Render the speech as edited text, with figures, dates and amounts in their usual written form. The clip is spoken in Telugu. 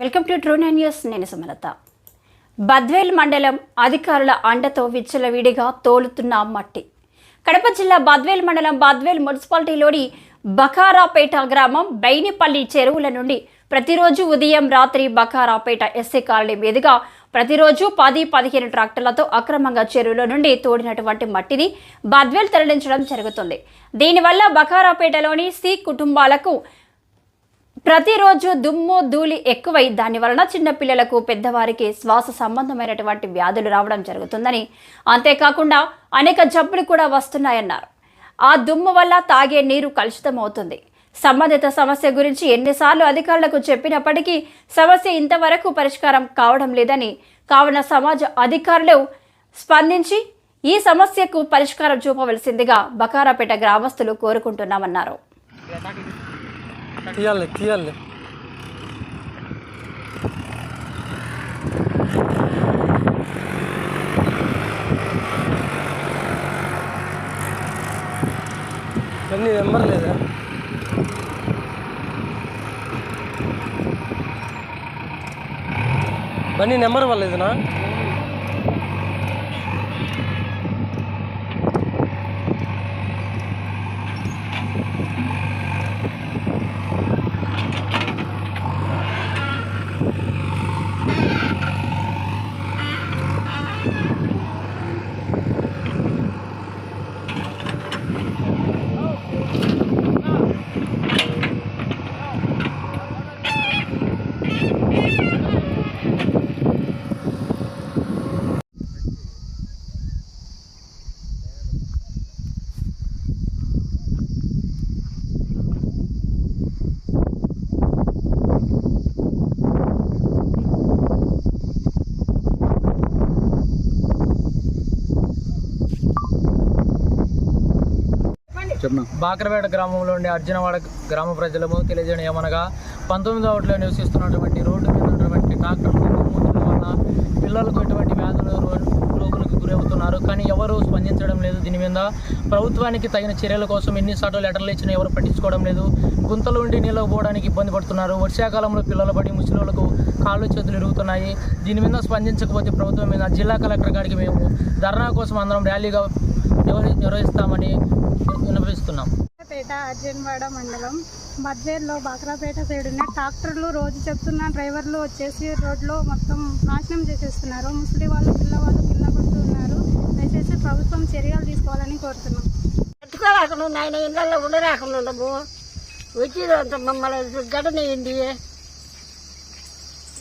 Welcome to true nine news. నేను సుమలత. బద్వేల్ మండలం అధికారుల అండతో విచ్చలవిడిగా తోలుతున్న మట్టి. కడప జిల్లా బద్వేల్ మండలం బద్వేల్ మున్సిపాలిటీలోని బకారాపేట గ్రామం బైనిపల్లి చెరువుల నుండి ప్రతిరోజు ఉదయం రాత్రి బకారాపేట ఎస్సీ కాలనీ మీదుగా ప్రతిరోజు 10-15 ట్రాక్టర్లతో అక్రమంగా చెరువుల నుండి తోడినటువంటి మట్టిని బద్వేల్ తరలించడం జరుగుతుంది. దీనివల్ల బకారాపేటలోని సి కుటుంబాలకు ప్రతిరోజు దుమ్ము ధూళి ఎక్కువై దాని వలన చిన్నపిల్లలకు పెద్దవారికి శ్వాస సంబంధమైనటువంటి వ్యాధులు రావడం జరుగుతుందని, అంతేకాకుండా అనేక జబ్బులు కూడా వస్తున్నాయన్నారు. ఆ దుమ్ము వల్ల తాగే నీరు కలుషితమవుతుంది. సంబంధిత సమస్య గురించి ఎన్నిసార్లు అధికారులకు చెప్పినప్పటికీ సమస్య ఇంతవరకు పరిష్కారం కావడం లేదని, కావున సమాజ అధికారులు స్పందించి ఈ సమస్యకు పరిష్కారం చూపవలసిందిగా బకారాపేట గ్రామస్తులు కోరుకుంటున్నామన్నారు. తీయాలి నెంబర్ లేదా? బన్నీ నెంబర్ వాళ్ళేదనా? బాకరపేట గ్రామంలో ఉండే అర్జునవాడ గ్రామ ప్రజలకు తెలియజేయడం ఏమనగా 19వ వార్డులో నివసిస్తున్నటువంటి రోడ్డు మీద ఉన్నటువంటి ట్రాక్టర్లు వల్ల పిల్లలకు ఎటువంటి వ్యాధులు రోగులకు గురవుతున్నారు. కానీ ఎవరు స్పందించడం లేదు. దీని మీద ప్రభుత్వానికి తగిన చర్యల కోసం ఎన్నిసార్లు లెటర్లు ఇచ్చినా ఎవరు పట్టించుకోవడం లేదు. గుంతలు ఉండి నీళ్ళకు పోవడానికి ఇబ్బంది పడుతున్నారు. వర్షాకాలంలో పిల్లలు పడి ముసలిలకు కాళ్ళు చేతులు ఇరుగుతున్నాయి. దీని మీద స్పందించకపోతే ప్రభుత్వం మీద జిల్లా కలెక్టర్ గారికి మేము ధర్నా కోసం అందరం ర్యాలీగా నిర్వహిస్తామని విన్నవిస్తున్నాం. అర్జునవాడ మండలం బద్వేల్లో బాకరాపేట సైడ్ ఉన్న ట్రాక్టర్లు రోజు చెప్తున్న డ్రైవర్లు వచ్చేసి రోడ్లో మొత్తం నాశనం చేసేస్తున్నారు. ముసలి వాళ్ళు పిల్లవాళ్ళు కింద పడుతున్నారు. దయచేసి ప్రభుత్వం చర్యలు తీసుకోవాలని కోరుతున్నాం. ఎత్తుకోరాకుండా ఆయన ఇళ్ళల్లో ఉండరాకుండా వచ్చి మమ్మల్ని గడనేయండి.